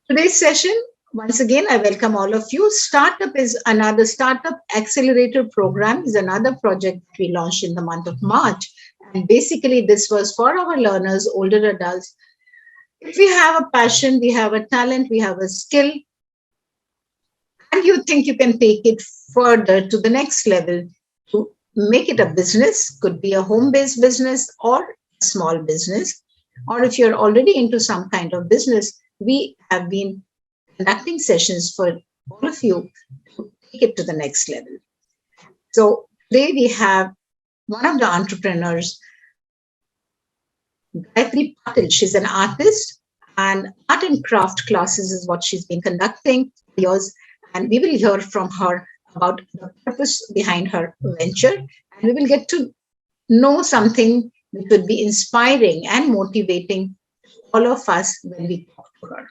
Today's session, once again, I welcome all of you. Startup Accelerator Program is another project that we launched in the month of March. And basically, this was for our learners, older adults. If we have a passion, we have a talent, we have a skill, and you think you can take it further to the next level to make it a business, could be a home-based business or a small business. Or if you're already into some kind of business, we have been conducting sessions for all of you to take it to the next level. So today we have one of the entrepreneurs, Gayatri Patil. She's an artist, and art and craft classes is what she's been conducting for years. And we will hear from her about the purpose behind her venture, and we will get to know something which would be inspiring and motivating all of us when we talk to her.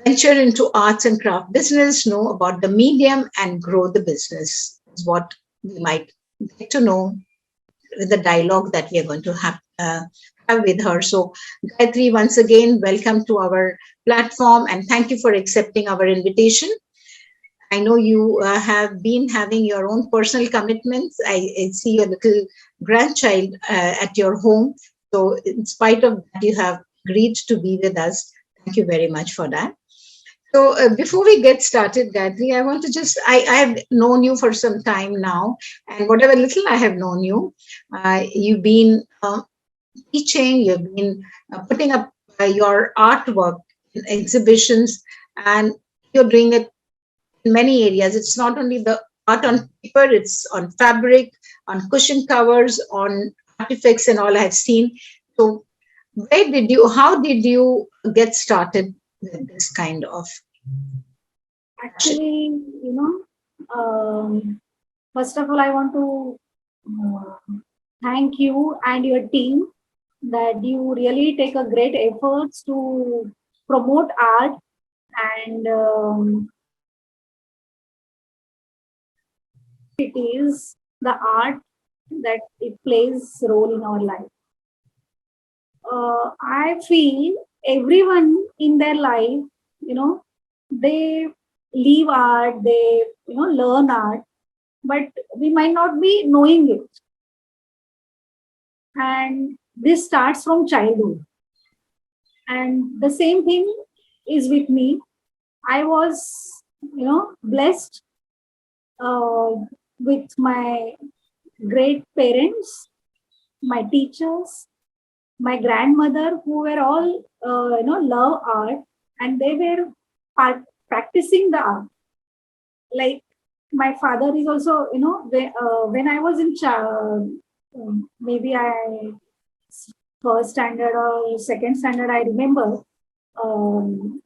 Venture into arts and craft business, know about the medium and grow the business is what we might get to know with the dialogue that we are going to have with her. So, Gayatri, once again, welcome to our platform and thank you for accepting our invitation. I know you have been having your own personal commitments. I see a little grandchild at your home. So, in spite of that, you have agreed to be with us. Thank you very much for that. So before we get started, Gayatri, I want to I've known you for some time now, and whatever little I have known you, you've been teaching, you've been putting up your artwork in exhibitions, and you're doing it in many areas. It's not only the art on paper, it's on fabric, on cushion covers, on artifacts and all I've seen. So how did you get started with this kind of Actually, first of all, I want to thank you and your team that you really take a great efforts to promote art and it is the art that it plays role in our life. I feel everyone in their life, they leave art, they learn art, but we might not be knowing it. And this starts from childhood. And the same thing is with me. I was, blessed with my great parents, my teachers, my grandmother, who were all, love art, and they were practicing the art. Like my father is also, when I was in maybe I first standard or second standard, I remember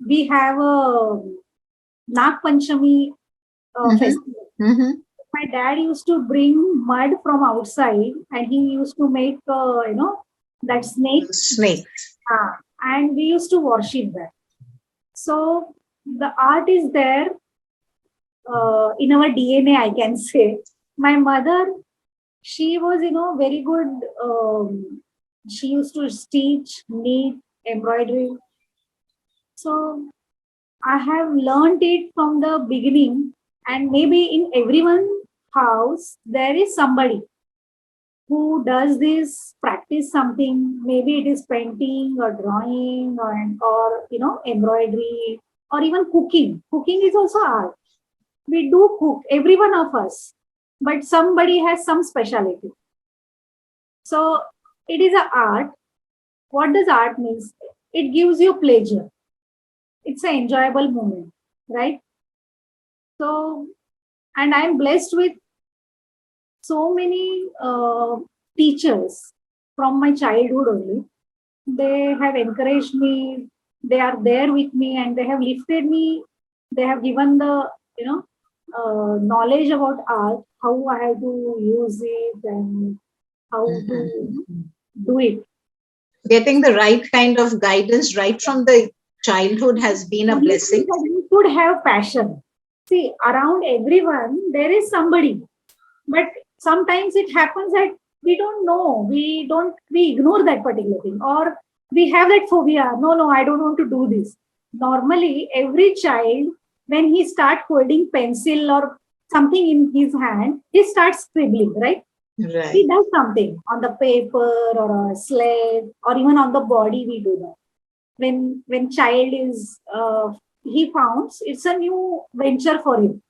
we have a Nag Panchami festival. Mm-hmm. My dad used to bring mud from outside, and he used to make, that Snake. And we used to worship that. So the art is there in our DNA, I can say. My mother, she was, very good. She used to stitch, knit, embroidery. So I have learned it from the beginning, and maybe in everyone's house there is somebody who does this, practice something. Maybe it is painting or drawing or embroidery or even cooking. Cooking is also art. We do cook, every one of us, but somebody has some specialty. So it is an art. What does art means? It gives you pleasure. It's an enjoyable moment, right? So, and I'm blessed with so many teachers from my childhood only. They have encouraged me. They are there with me, and they have lifted me. They have given the knowledge about art, how I have to use it and how to do it. Getting the right kind of guidance right from the childhood has been a blessing. You should have passion. See, around everyone, there is somebody. But sometimes it happens that we don't know. We ignore that particular thing. Or we have that phobia. No, I don't want to do this. normally every child, when he start holding pencil or something in his hand, he starts scribbling, right? He Right. does something on the paper or a slate or even on the body. We do that. When child is he founds, it's a new venture for him.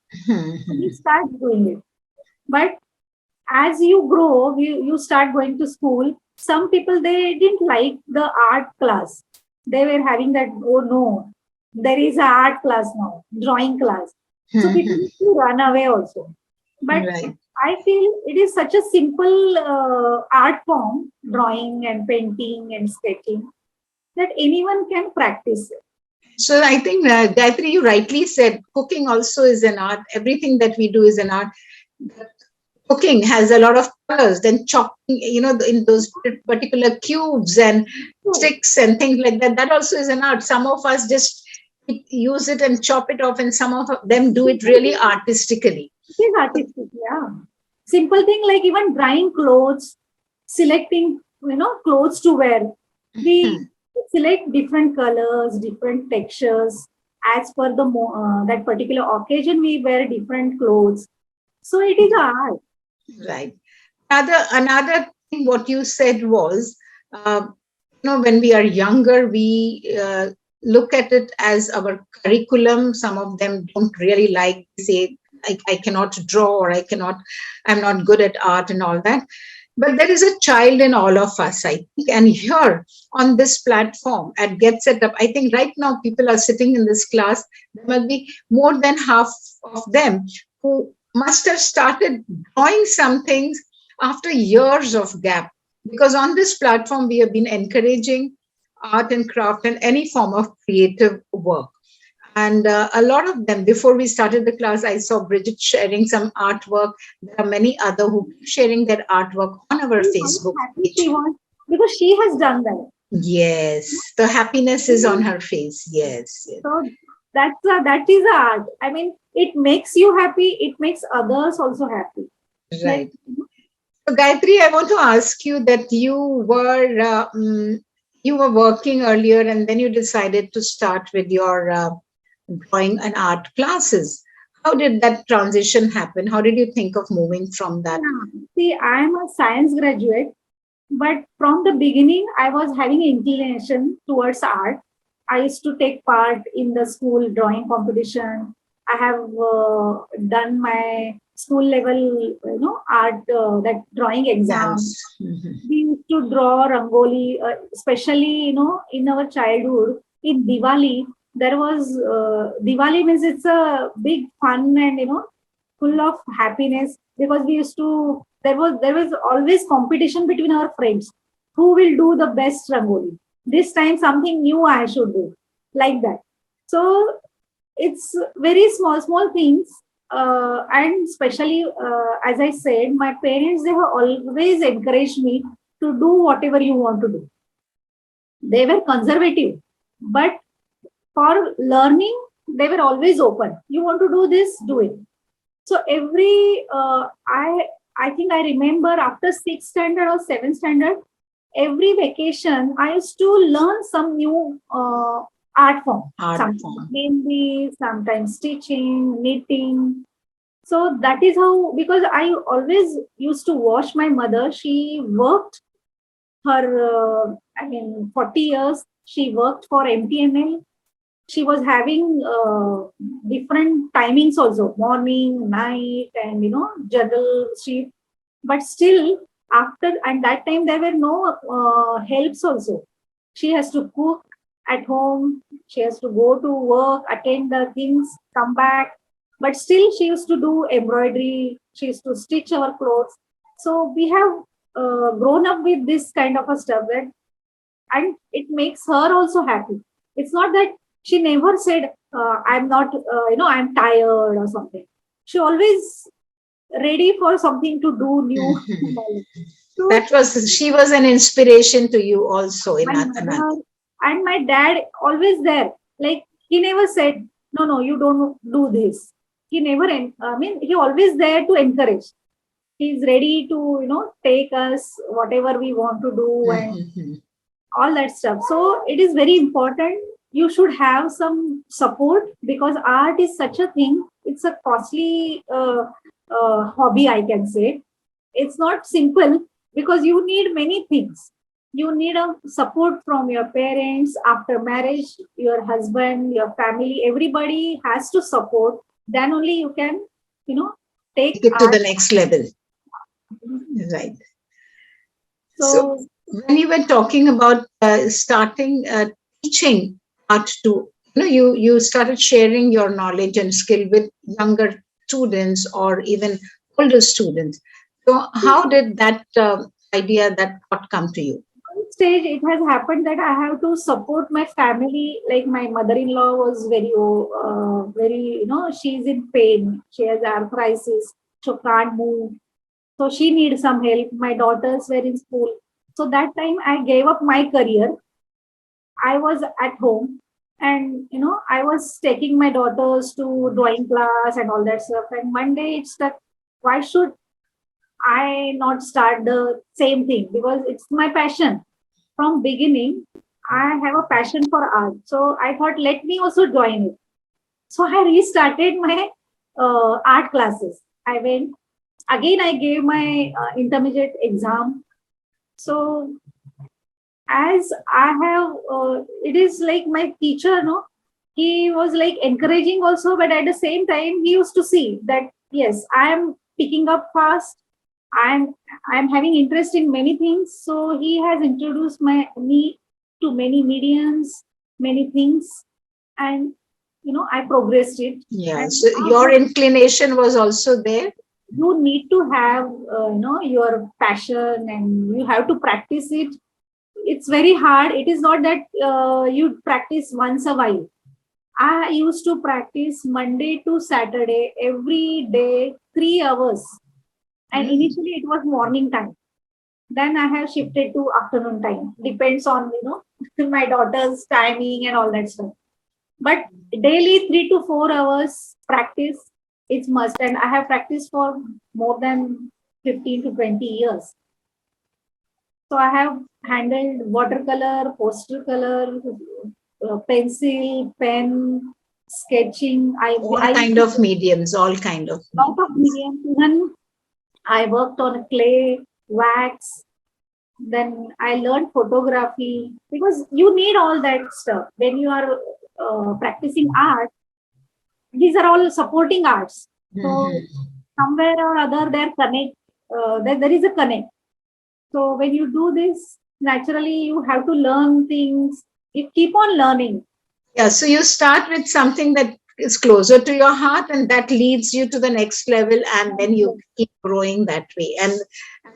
He starts doing it. But as you grow, you start going to school. Some people they didn't like the art class. They were having that, oh no, there is an art class now, drawing class. So people used to run away also. But Right. I feel it is such a simple art form, drawing and painting and sketching, that anyone can practice it. So I think, Gayatri, you rightly said cooking also is an art. Everything that we do is an art. Cooking has a lot of colors, then chopping, in those particular cubes and So sticks and things like that. That also is an art. Some of us just use it and chop it off, and some of them do it simple really thing, artistically. it is artistic, yeah. Simple thing like even drying clothes, selecting, clothes to wear. We Mhm. select different colors, different textures. As per the that particular occasion, we wear different clothes. So it is art. Right. Another thing, what you said was, when we are younger, we look at it as our curriculum. Some of them don't really like, say, I cannot draw, or I'm not good at art and all that. But there is a child in all of us, I think. And here on this platform at Get Set Up, I think right now people are sitting in this class. There must be more than half of them who must have started drawing some things after years of gap. Because on this platform, we have been encouraging art and craft and any form of creative work. And a lot of them, before we started the class, I saw Bridget sharing some artwork. There are many other who keep sharing their artwork on our How Facebook happy page. she was because she has done that. Yes, the happiness is on her face. Yes, yes. So that is art. I mean, it makes you happy. It makes others also happy. Like Right. So, Gayatri, I want to ask you that you were working earlier, and then you decided to start with your drawing and art classes. How did that transition happen? How did you think of moving from that? yeah. See, I am a science graduate, but from the beginning, I was having inclination towards art. I used to take part in the school drawing competition. I have done my school level, art that drawing exam. Exams. Mhm. We used to draw rangoli, especially in our childhood. In Diwali, there was Diwali means it's a big fun and full of happiness because we used to there was always competition between our friends who will do the best rangoli. This time something new I should do like that. So it's very small things, and especially as I said, my parents they have always encouraged me to do whatever you want to do. They were conservative, but for learning they were always open. You want to do this, do it. So every I think I remember after sixth standard or seventh standard, every vacation I used to learn some new art form. Art Sometimes form. mainly, sometimes stitching, knitting. So that is how, because I always used to watch my mother. She worked her, 40 years. She worked for MTNL. She was having different timings also, morning, night, and general shift. But still, after and that time there were no helps also. She has to cook at home. She has to go to work, attend the things, come back. But still, she used to do embroidery. She used to stitch our clothes. So we have grown up with this kind of a stuff that, and it makes her also happy. It's not that she never said, I'm not, I'm tired or something. She always ready for something to do new. Mhm. So She was an inspiration to you also in my another. mother and my dad always there. Like he never said, no, no, you don't do this. He never, he always there to encourage. He's ready to, take us whatever we want to do and Mhm. all that stuff. So it is very important. you should have some support, because art is such a thing. It's a costly hobby, I can say. It's not simple, because you need many things. You need a support from your parents after marriage, your husband, your family. Everybody has to support. Then only you can, take Take it to art. the next level. Right. So So when you were talking about starting teaching art to, you started sharing your knowledge and skill with younger students or even older students. So how did that idea, that thought come to you? one stage it has happened that I have to support my family. Like my mother-in-law was very, she's in pain. She has arthritis, so can't move. So she needs some help. My daughters were in school. So that time I gave up my career. I was at home, and I was taking my daughters to drawing class and all that stuff. And one day it's that, why should I not start the same thing? Because it's my passion. From beginning, I have a passion for art. So I thought, let me also join it. So I restarted my art classes. I went again. I gave my intermediate exam. So as I have, it is like my teacher, no, he was like encouraging also, but at the same time, he used to see that yes, I am picking up fast. I'm having interest in many things. So he has introduced me to many mediums, many things, and I progressed it. Yeah. And So now your inclination was also there. you need to have your passion, and you have to practice it. It's very hard. It is not that you practice once a while. I used to practice Monday to Saturday every day, 3 hours. And Mm. initially it was morning time. Then I have shifted to afternoon time. Depends on my daughter's timing and all that stuff. But daily 3 to 4 hours practice is must. And I have practiced for more than 15 to 20 years. So I have handled watercolor, poster color, pencil, pen, sketching. All I used kind to of mediums, all kind of lot of mediums. mediums. Even I worked on clay, wax. Then I learned photography, because you need all that stuff when you are practicing art. These are all supporting arts. So Mhm. somewhere or other, there connect. There is a connect. So when you do this, naturally you have to learn things. You keep on learning. Yeah, so you start with something that is closer to your heart and that leads you to the next level, and then you keep growing that way. And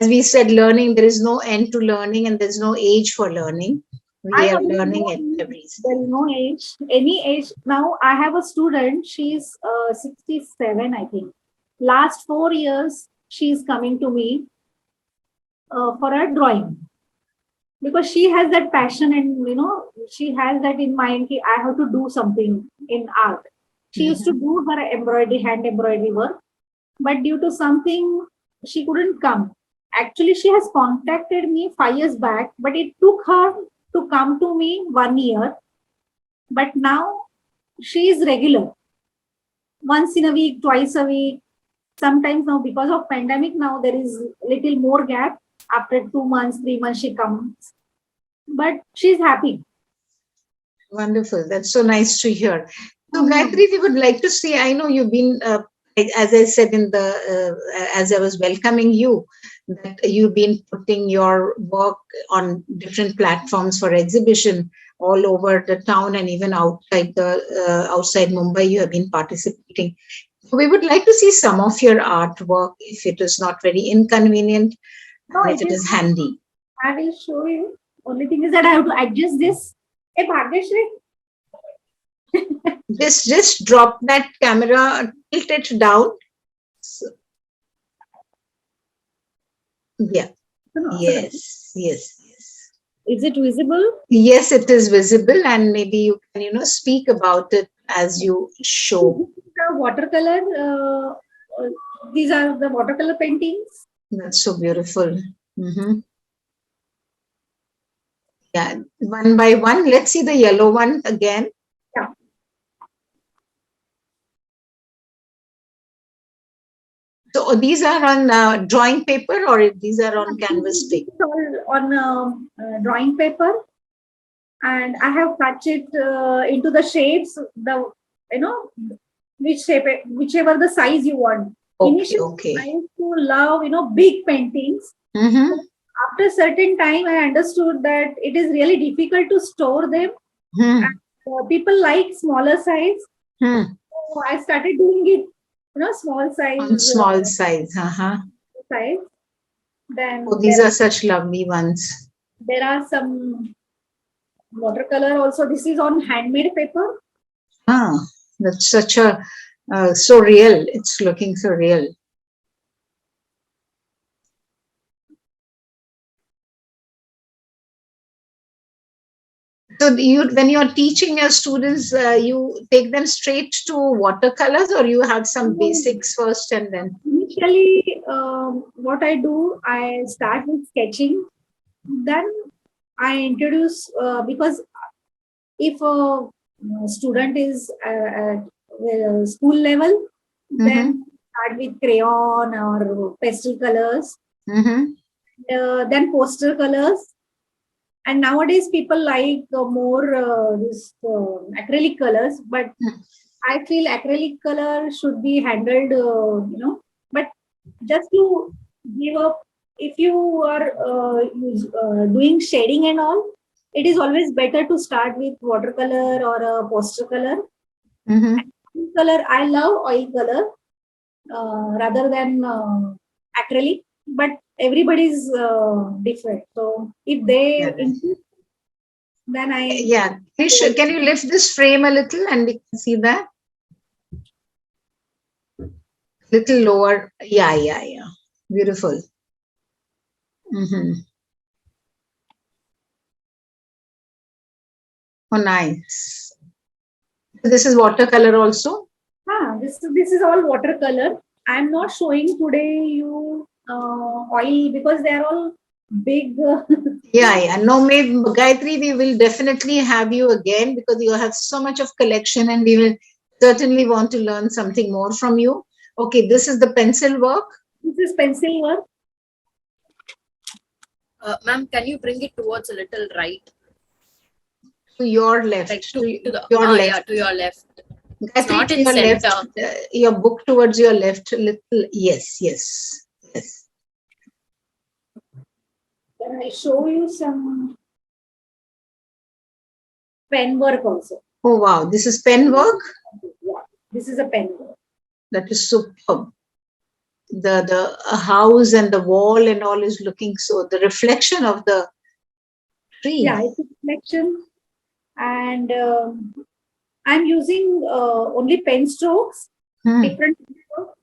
as we said, learning, there is no end to learning and there's no age for learning. I We know are there is learning no at age. every There stage. is no age. Any age. Now I have a student. She's 67, I think. Last 4 years, she's coming to me for a drawing, because she has that passion, and she has that in mind. I have to do something in art. She used to Mhm. do her embroidery, hand embroidery work, but due to something, she couldn't come. Actually, she has contacted me 5 years back, but it took her to come to me 1 year. But now she is regular, once in a week, twice a week. Sometimes now, because of pandemic, now there is little more gap. After 2 months, 3 months, she comes, but she's happy. Wonderful. That's so nice to hear. So, Mhm. Gayatri, we would like to see. I know you've been, as I said as I was welcoming you, that you've been putting your work on different platforms for exhibition all over the town and even outside Mumbai. You have been participating. So we would like to see some of your artwork, if it is not very inconvenient No, and if it it is is not. handy. I will show you. Only thing is that I have to adjust this. Hey, Bhagyashree. Just drop that camera, tilt it down. So, yeah. No, so Yes, yes, yes. is it visible? Yes, it is visible, and maybe you can, speak about it as you show. This is the watercolor. These are the watercolor paintings. That's so beautiful. Hmm. Yeah, one by one. Let's see the yellow one again. Yeah. So these are on drawing paper or these are on canvas This paper? is all on drawing paper, and I have cut it into the shapes. The you know which shape, whichever the size you want. Okay, Initially, I okay. used to love big paintings. Mm-hmm. After certain time, I understood that it is really difficult to store them. Hmm. And, people like smaller size, Hmm. so I started doing it. Small On size, small size. Uh-huh. size. Oh, Then these are such lovely ones. there are some watercolor also. This is on handmade paper. Ah, that's such a so real. It's looking so real. So you, when you're teaching your students, you take them straight to watercolors, or you have some basics first and then. Initially, what I do, I start with sketching. Then I introduce because if a student is at school level, Mm-hmm. then start with crayon or pastel colors, Mm-hmm. then poster colors. And nowadays, people like more this acrylic colors, but I feel acrylic color should be handled, but just to give up, if you are doing shading and all, it is always better to start with watercolor or a poster color. Mm-hmm. Oil color, I love oil color rather than acrylic, but everybody's different. So if Yeah, they right. insist, then I Yeah. Can you lift this frame a little and we can see that? Little lower. Yeah, yeah, yeah. Beautiful. Mm-hmm. Oh, nice. This is watercolor also. this is all watercolor. I'm not showing today you oil because they are all big. Yeah, yeah. No, maybe Gayatri, we will definitely have you again because you have so much of collection and we will certainly want to learn something more from you. Okay, this is the pencil work This is pencil work. Ma'am, can you bring it towards a little right? to your left, Like to the, your yeah, left. to your left. It's Gayatri, not to in your left, center. your book towards your left, little. Yes, yes, yes. Can I show you some pen work also? Oh, wow. This is pen work. Yeah, this is a pen work. That is superb. The house and the wall and all is looking so, the reflection of the Yeah, tree. it's a reflection, and I'm using only pen strokes, Hmm. different strokes.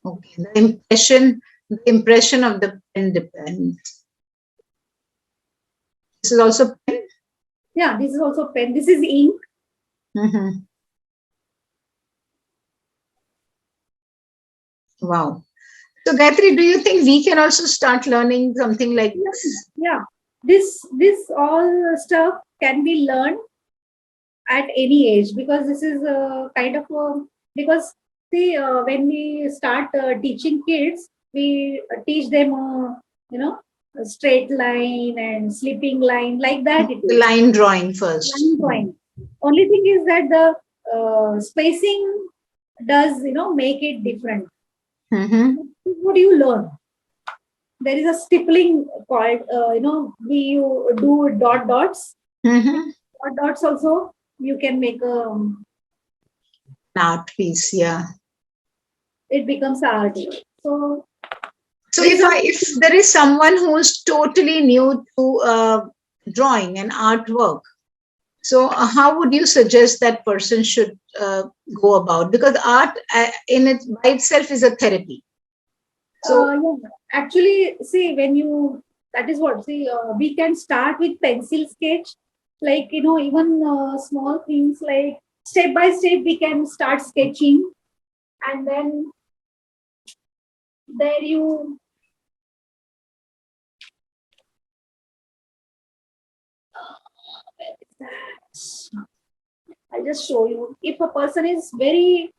Okay, the impression of the pen depends. This is also pen. Yeah, this is also pen. This is ink. Mm-hmm. Wow. So, Gayatri, do you think we can also start learning something like this? Yeah, this all stuff can be learned at any age because this is a kind of a, because see when we start teaching kids, we teach them a straight line and slipping line like that it The is line drawing first. line drawing. Only thing is that the spacing does make it different. Mm-hmm. What do you learn? There is a stippling called we you do dot dots. Mm-hmm. Dot dots also you can make a Art piece, yeah. it becomes art. So So these are if there is someone who is totally new to drawing and artwork, so how would you suggest that person should go about? Because art in it by itself is a therapy. So yeah. Actually, see when you that is what see we can start with pencil sketch, like even small things like step by step we can start sketching, and then there you I'll just show you. If a person is very,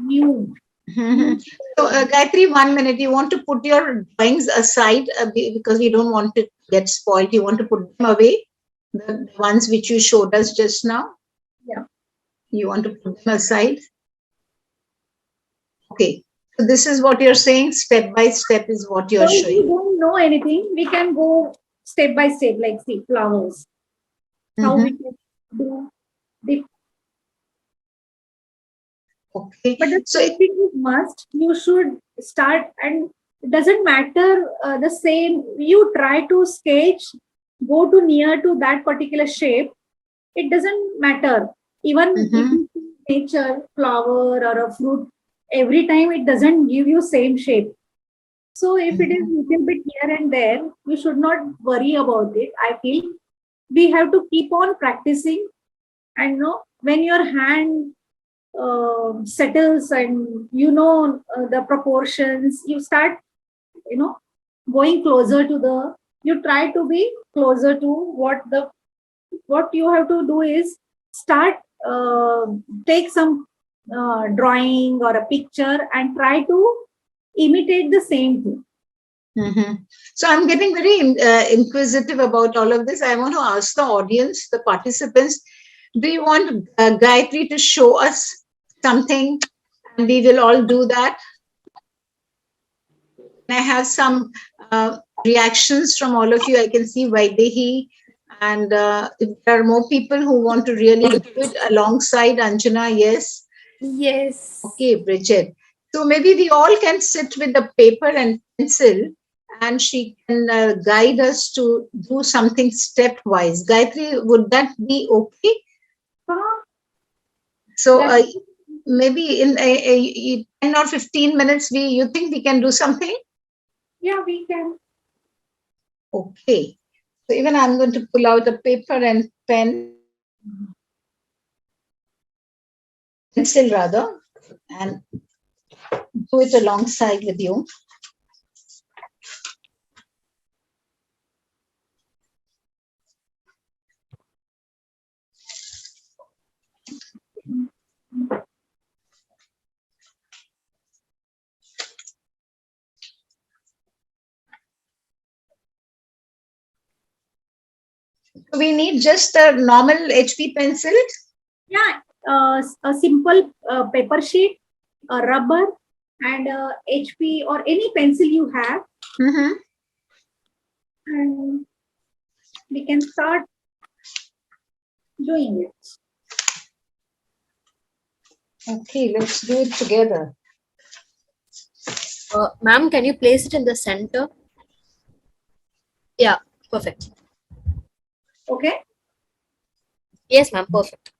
new. So, Gayatri, 1 minute. You want to put your drawings aside because we don't want to get spoiled. You want to put them away, the ones which you showed us just now. Yeah. You want to put them aside. Okay. So this is what you're saying. Step by step is what you're So if you showing. don't know anything, we can go step by step, like see flowers. How we can do the. Okay. But the So, sketching is must. You should start, and it doesn't matter the same. You try to sketch, go to near to that particular shape. It doesn't matter. Even if you see nature, flower or a fruit, every time it doesn't give you same shape. So if it is little bit here and there, you should not worry about it. I feel we have to keep on practicing, and know when your hand settles and the proportions, you start you know going closer to the. You try to be closer to what you have to do is start take some drawing or a picture and try to imitate the same thing. So I'm getting very inquisitive about all of this. I want to ask the audience, the participants, do you want Gayatri to show us something, and we will all do that? I have some reactions from all of you. I can see Vaidehi, and if there are more people who want to really do it alongside Anjana, yes. Yes. Okay, Bridget. So maybe we all can sit with the paper and pencil, and she can guide us to do something stepwise. Gayatri, would that be okay? So maybe in 10 or 15 minutes, you think we can do something? Yeah, we can. Okay. So even I'm going to pull out a paper and pencil rather, and do it alongside with you. We need just a normal HP pencil. Yeah, a simple paper sheet, a rubber, and HP or any pencil you have, and we can start doing it. Okay, let's do it together. Ma'am, can you place it in the center? Yeah, perfect. Okay. Yes, ma'am, perfect.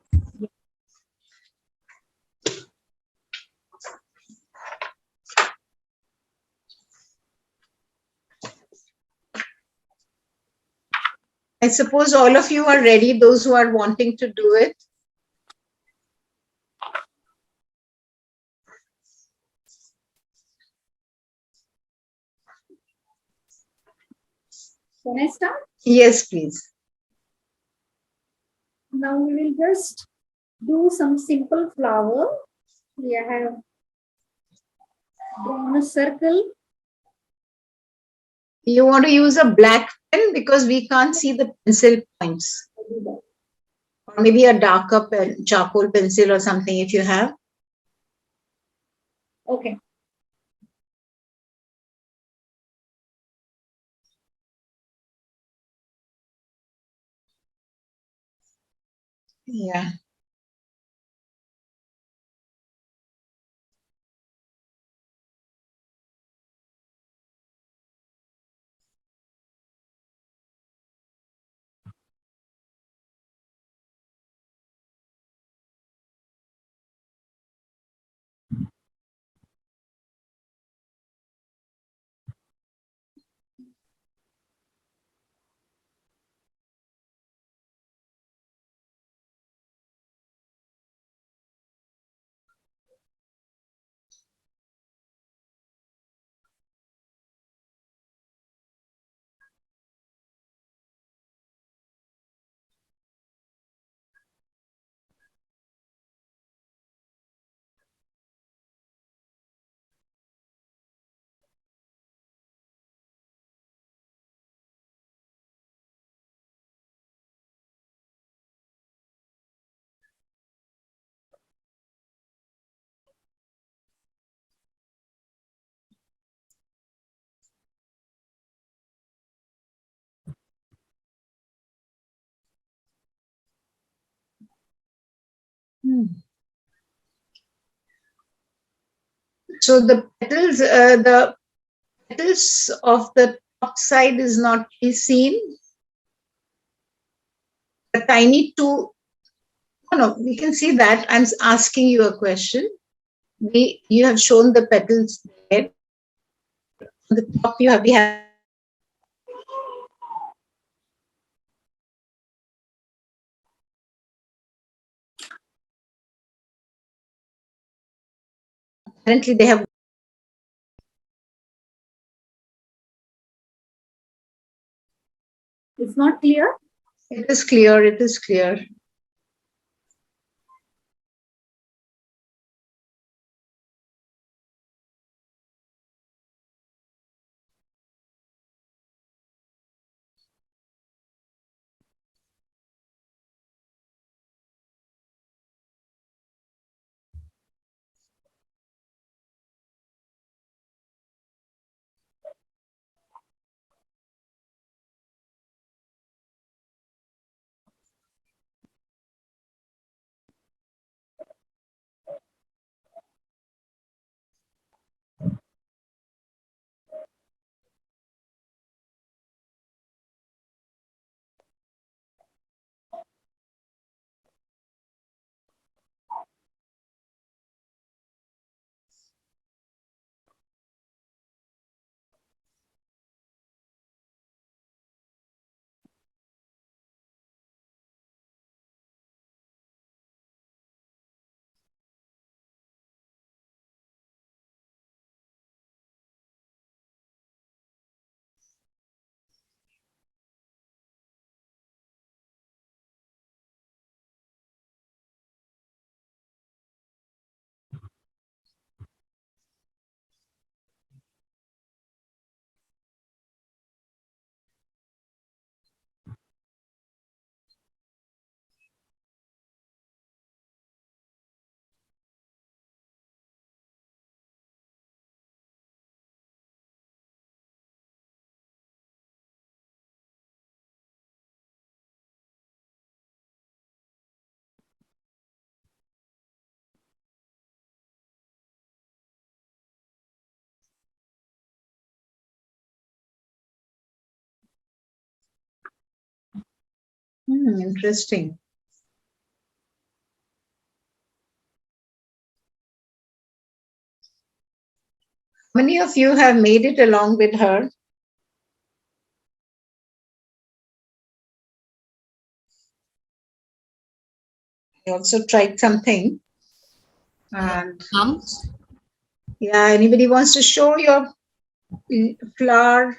I suppose all of you are ready, those who are wanting to do it. Can I start? Yes, please. Now we will just do some simple flower. We have drawn a circle. You want to use a black pen because we can't see the pencil points. Or maybe a darker pen, charcoal pencil or something if you have. Okay. Yeah. So the petals of the top side is not seen. The tiny two. Oh no, we can see that. I'm asking you a question. You have shown the petals there. On the top, we have apparently they have. It's not clear. It is clear. It is clear. Interesting. Many of you have made it along with her. I also tried something. And yeah, anybody wants to show your flower,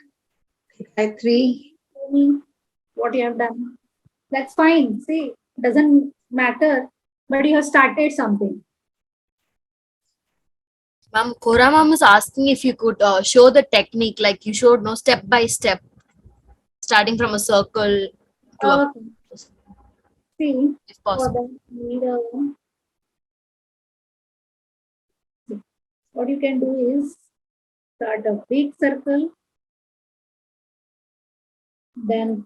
Gayatri? Show me what you have done. That's fine. See, doesn't matter, but you have started something. Ma'am, Kora ma'am is asking if you could show the technique, like you showed, no, step by step, starting from a circle to a. See, If for possible. that, need a, what you can do is start a big circle, then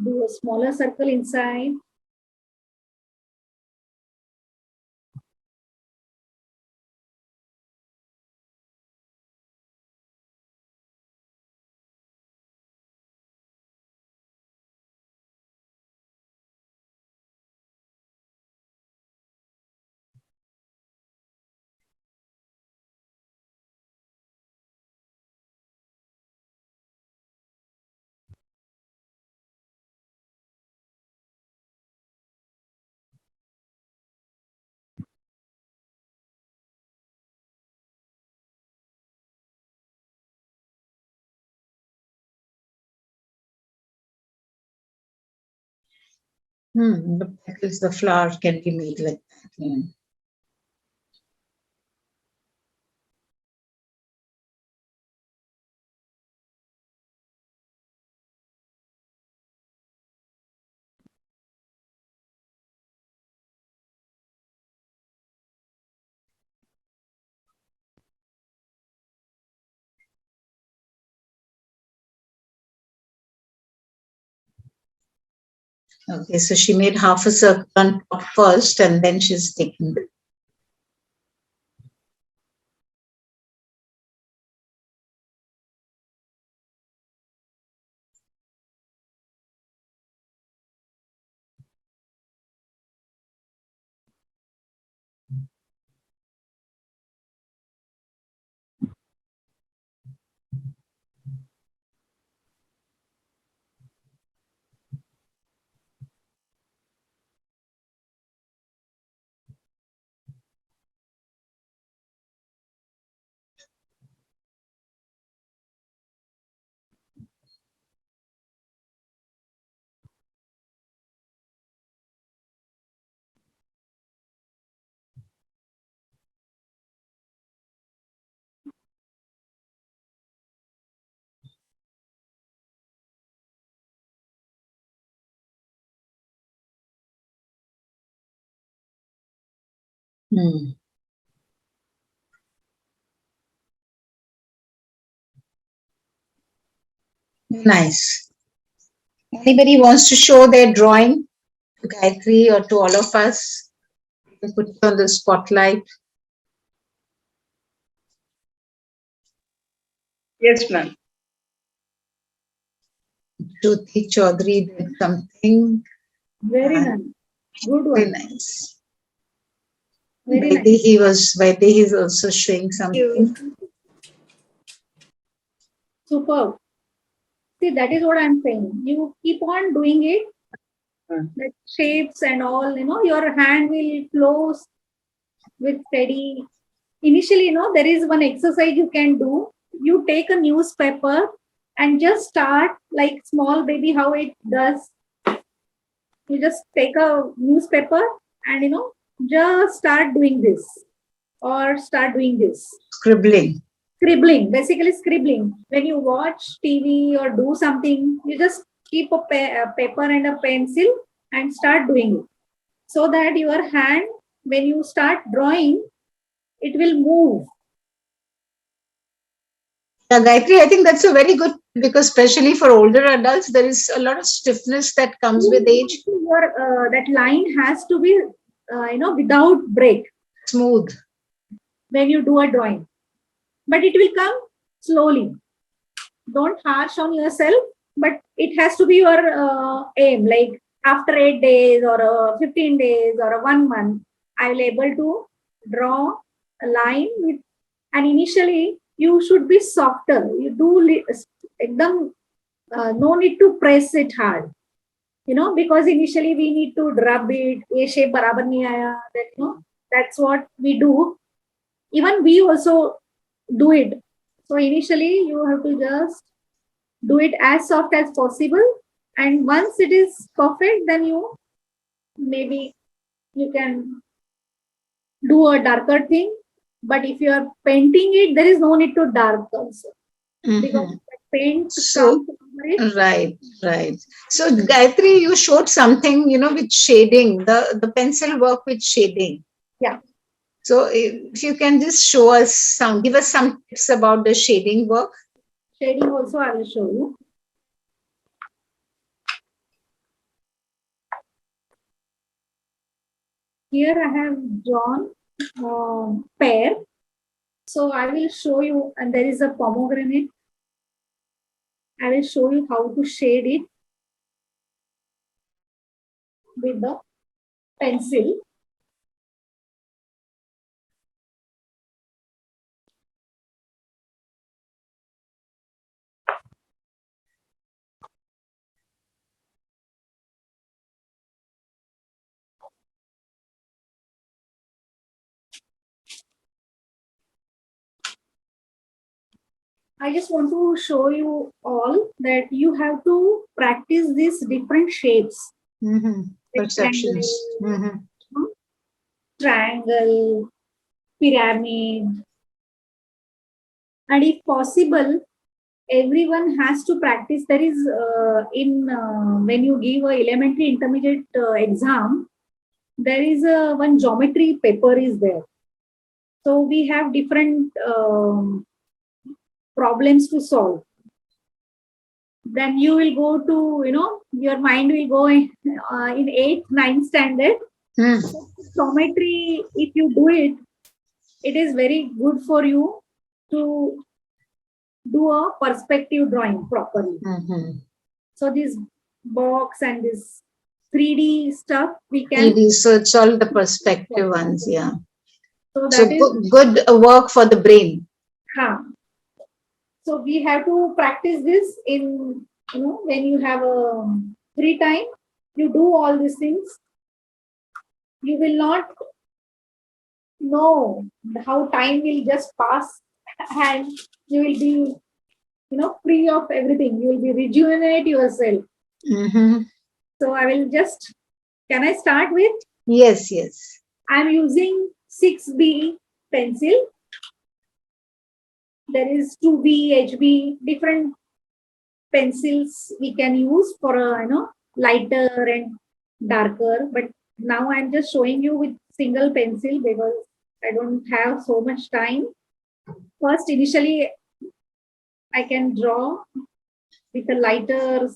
do a smaller circle inside. The petals, the flower can be made like that. Yeah. Okay, so she made half a circle on top first, and then she's taken. Hmm. Nice. Anybody wants to show their drawing to Gayatri or to all of us? We put you on the spotlight. Yes, ma'am. Jyoti Chaudhary did something Very uh, nice. Good very one. nice. Very nice. Vaidehi is also showing something. Superb. See, that is what I'm saying. You keep on doing it, like shapes and all, your hand will flow with steady. Initially, there is one exercise you can do. You take a newspaper and just start like small baby, how it does. You just take a newspaper and, just start doing this or start doing this. Scribbling. Scribbling, basically scribbling. When you watch TV or do something, you just keep a paper and a pencil and start doing it. So that your hand, when you start drawing, it will move. Yeah, Gayatri, I think that's a very good, because especially for older adults, there is a lot of stiffness that comes with age. That line has to be, without break. Smooth. When you do a drawing. But it will come slowly. Don't harsh on yourself, but it has to be your aim. Like after 8 days or 15 days or 1 month, I will able to draw a line with, and initially you should be softer. You do no need to press it hard. Because initially we need to rub it, ye shape barabar nahi aaya, that's what we do. Even we also do it. So initially you have to just do it as soft as possible. And once it is perfect, then maybe you can do a darker thing. But if you are painting it, there is no need to dark also. Because paint So, comes over it. right. So, Gayatri, you showed something, with shading, the pencil work with shading. Yeah. So, if you can just give us some tips about the shading work. Shading also I will show you. Here I have drawn pear. So I will show you, and there is a pomegranate. I will show you how to shade it with the pencil. I just want to show you all that you have to practice these different shapes. Perceptions. Triangle, pyramid. And if possible, everyone has to practice. There is when you give a elementary intermediate exam, there is one geometry paper is there. So we have different problems to solve. Then you will go to, your mind will go in 8th, 9th standard. So geometry, if you do it, it is very good for you to do a perspective drawing properly. So this box and this 3D stuff, we can. 3D, so it's all the perspective ones, yeah. So So that is, good work for the brain. huh. So we have to practice this in, when you have a free time, you do all these things. You will not know how time will just pass and you will be, free of everything. You will be rejuvenate yourself. Mm-hmm. So I will just, can I start with? Yes, yes. I'm using 6B pencil. There is 2B, HB, different pencils we can use for a, lighter and darker. But now I'm just showing you with single pencil because I don't have so much time. First, initially, I can draw with a lighter.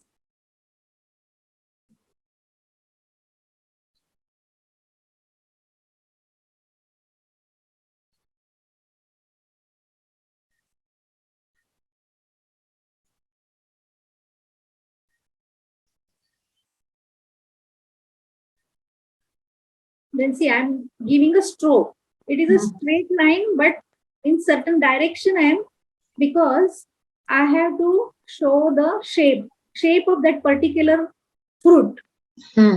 Then see, I'm giving a stroke. It is a straight line, but in certain direction I am, because I have to show the shape of that particular fruit. Hmm.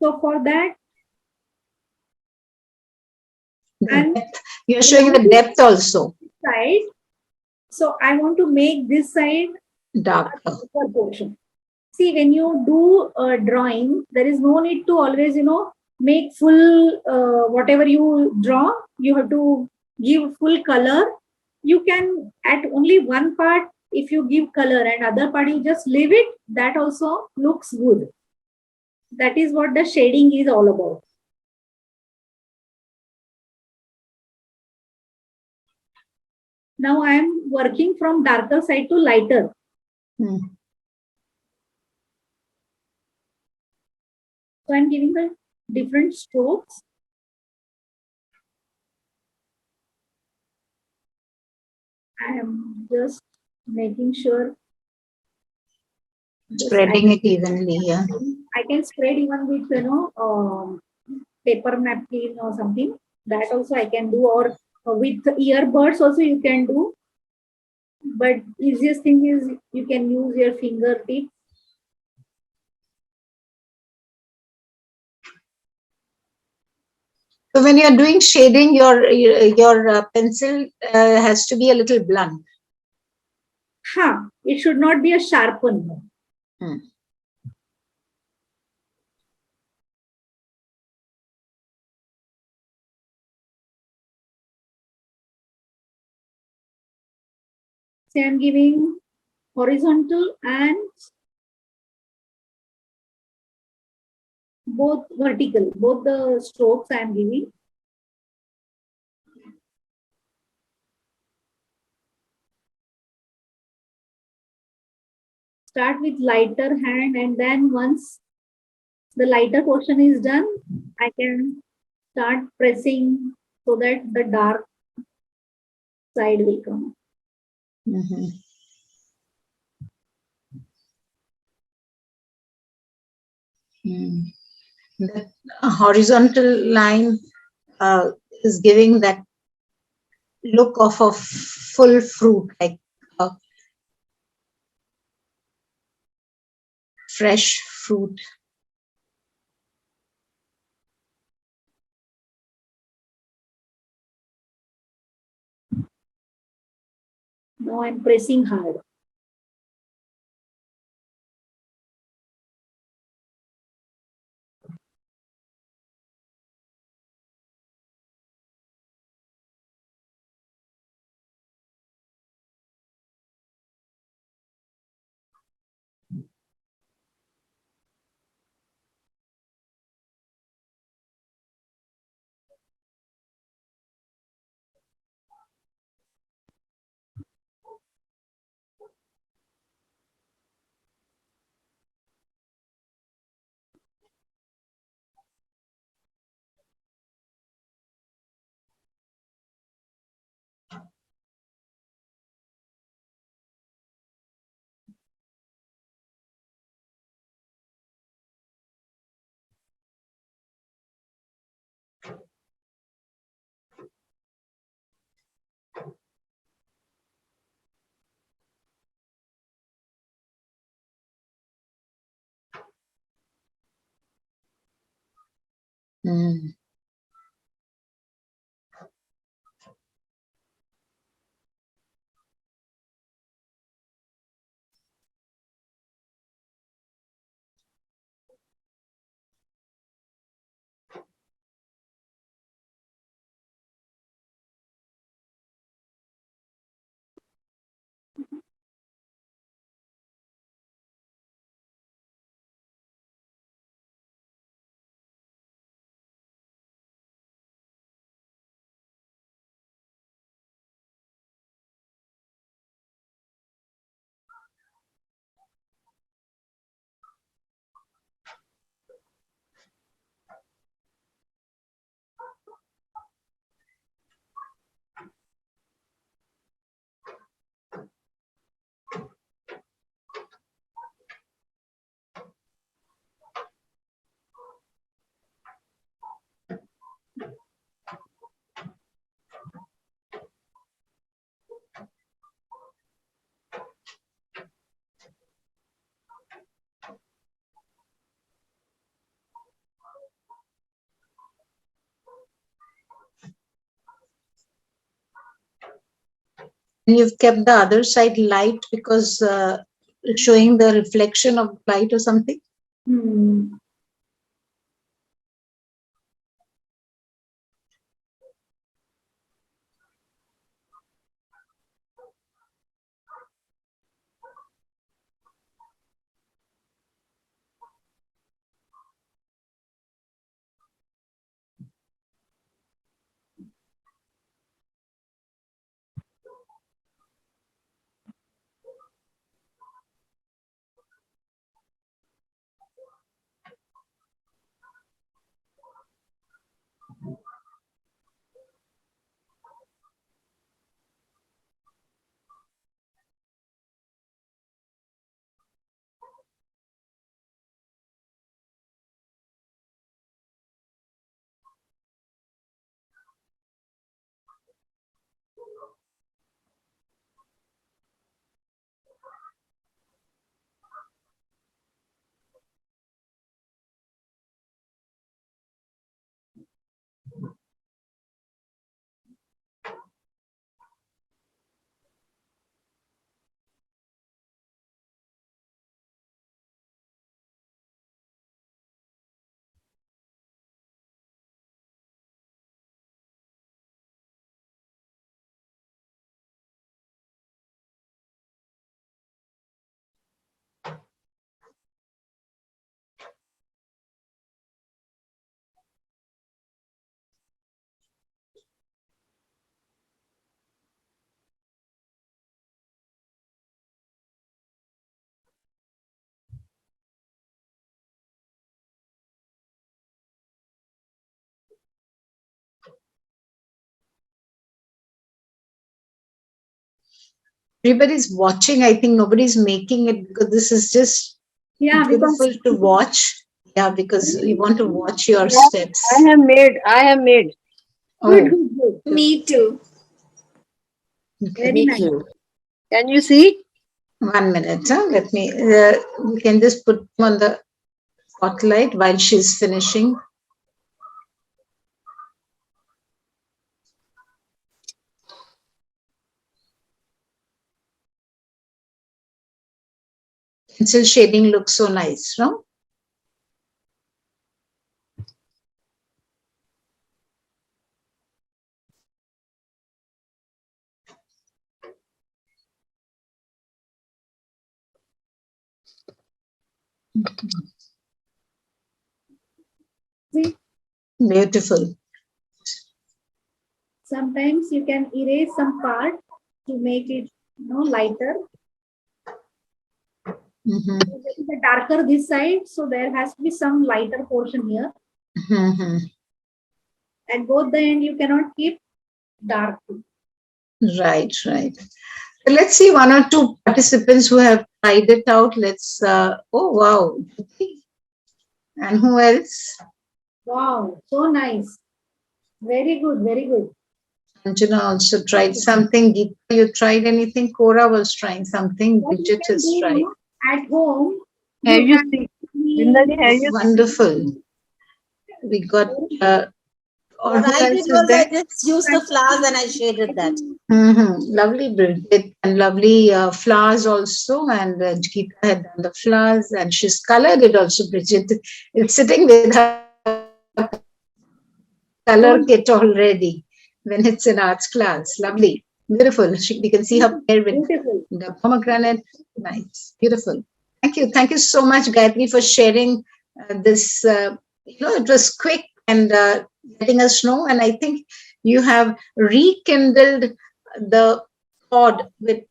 So for that, The and depth. You're showing the depth also. side. So I want to make this side Darker. a darker portion. See, when you do a drawing, there is no need to always, make full whatever you draw. You have to give full color. You can at only one part, if you give color and other part you just leave it, that also looks good. That is what the shading is all about. Now I am working from darker side to lighter. Hmm. So I'm giving the different strokes. I am just making sure. Spreading it evenly, yeah. I can spread even with, paper napkin or something. That also I can do, or with earbuds also you can do. But easiest thing is you can use your fingertip. So when you're doing shading, your pencil has to be a little blunt. It should not be a sharpen. Hmm. Say I'm giving horizontal and both vertical, both the strokes I am giving. Start with lighter hand, and then once the lighter portion is done, I can start pressing so that the dark side will come. Mm-hmm. The horizontal line is giving that look of a full fruit, like a fresh fruit. Now I'm pressing hard. Mm. And you've kept the other side light because showing the reflection of light or something. Hmm. Everybody's watching. I think nobody's making it because this is just Yeah, because beautiful to watch. Yeah, because we want to watch your Yeah, steps. I have made. I have made. good, Oh, good, good. Me too. okay. Very Me nice. too. Can you see? 1 minute. Huh? Let me. We can just put them on the spotlight while she's finishing. Pencil shading looks so nice, no? See, Beautiful. sometimes you can erase some part to make it, lighter. Mhm. So there is a darker this side, so there has to be some lighter portion here. Mhm. At both the end, you cannot keep dark. Right, right. Let's see one or two participants who have tried it out. Let's. Oh wow! And who else? Wow, so nice. Very good, very good. Anjana also tried something. Geeta, you tried anything? Cora was trying something. What you Bridget can has tried. do at home, Have you you have seen? the Vrindaji, have Oh, you seen? wonderful. We got, or What who I else did is was I there? just used the flowers and I shaded that. Lovely, Bridget, and lovely flowers also. And Geeta had done the flowers, and she's colored it also. Bridget is sitting with her color kit already when it's in arts class. Lovely, beautiful. We can see her there with Beautiful. the pomegranate. Nice, beautiful. Thank you so much, Gayatri, for sharing this. It was quick and letting us know, and I think you have rekindled the thought with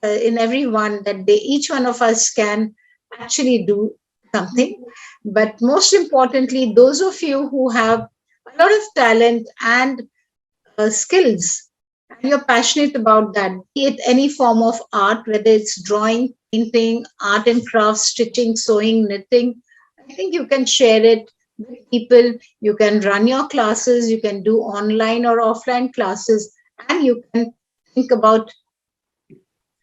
in everyone that each one of us can actually do something. But most importantly, those of you who have a lot of talent and skills, and you're passionate about that, be it any form of art, whether it's drawing, painting, art and crafts, stitching, sewing, knitting, I think you can share it with people. You can run your classes, you can do online or offline classes, and you can think about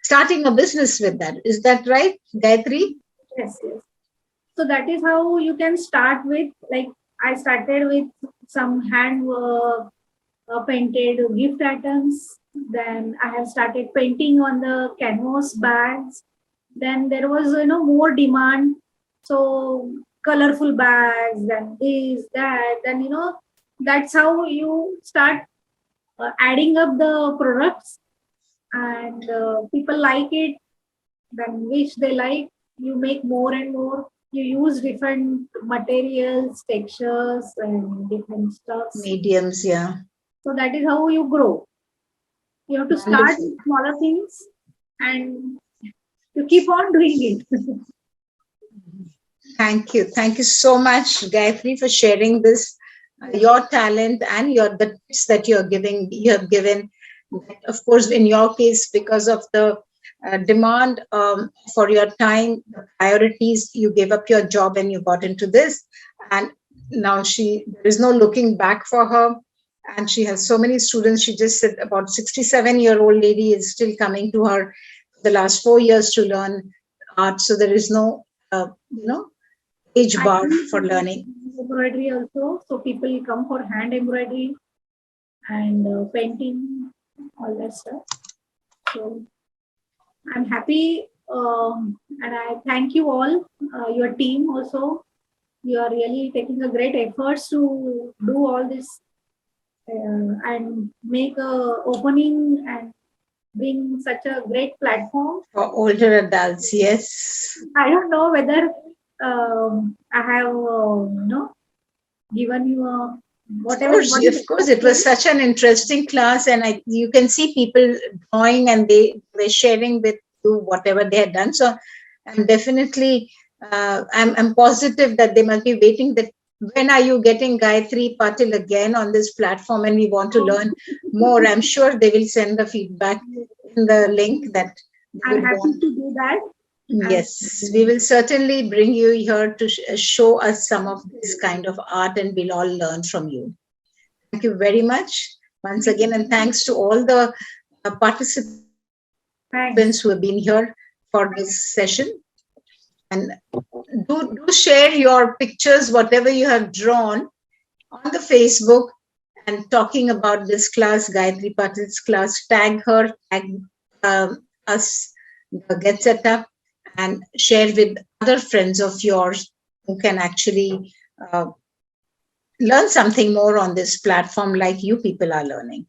starting a business with that. Is that right, Gayatri? Yes, yes. So that is how you can start with. Like I started with some handwork, painted gift items. Then I have started painting on the canvas bags. Then there was more demand, so colorful bags, then this that. Then that's how you start adding up the products, and people like it. Then which they like, you make more and more. You use different materials, textures, and different stuffs. Mediums, yeah. So that is how you grow. You have to start Wonderful. with smaller things and you keep on doing it. Thank you. Thank you so much, Gayatri, for sharing this, your talent and the tips that you have given. Of course, in your case, because of the demand for your time, the priorities, you gave up your job and you got into this. And now there is no looking back for her. And she has so many students. She just said about 67-year-old lady is still coming to her the last 4 years to learn art. So there is no, age I bar do for learning. embroidery also. So people come for hand embroidery and painting, all that stuff. So I'm happy, and I thank you all, your team also. You are really taking a great efforts to do all this and make a opening and bring such a great platform. For older adults, yes. I don't know whether I have, given you a whatever. Of course, it was such an interesting class, and you can see people drawing and they were sharing with you whatever they had done. So I'm definitely, I'm positive that they must be waiting that when are you getting Gayatri Patil again on this platform, and we want to learn more. I'm sure they will send the feedback in the link that they I'm would happy want. to do that. Yes, we will certainly bring you here to show us some of this kind of art, and we'll all learn from you. Thank you very much once again, and thanks to all the participants Thanks. who have been here for this session. And do share your pictures, whatever you have drawn, on the Facebook and talking about this class, Gayatri Patil's class. Tag her, tag us, GetSetUp, and share with other friends of yours who can actually learn something more on this platform like you people are learning.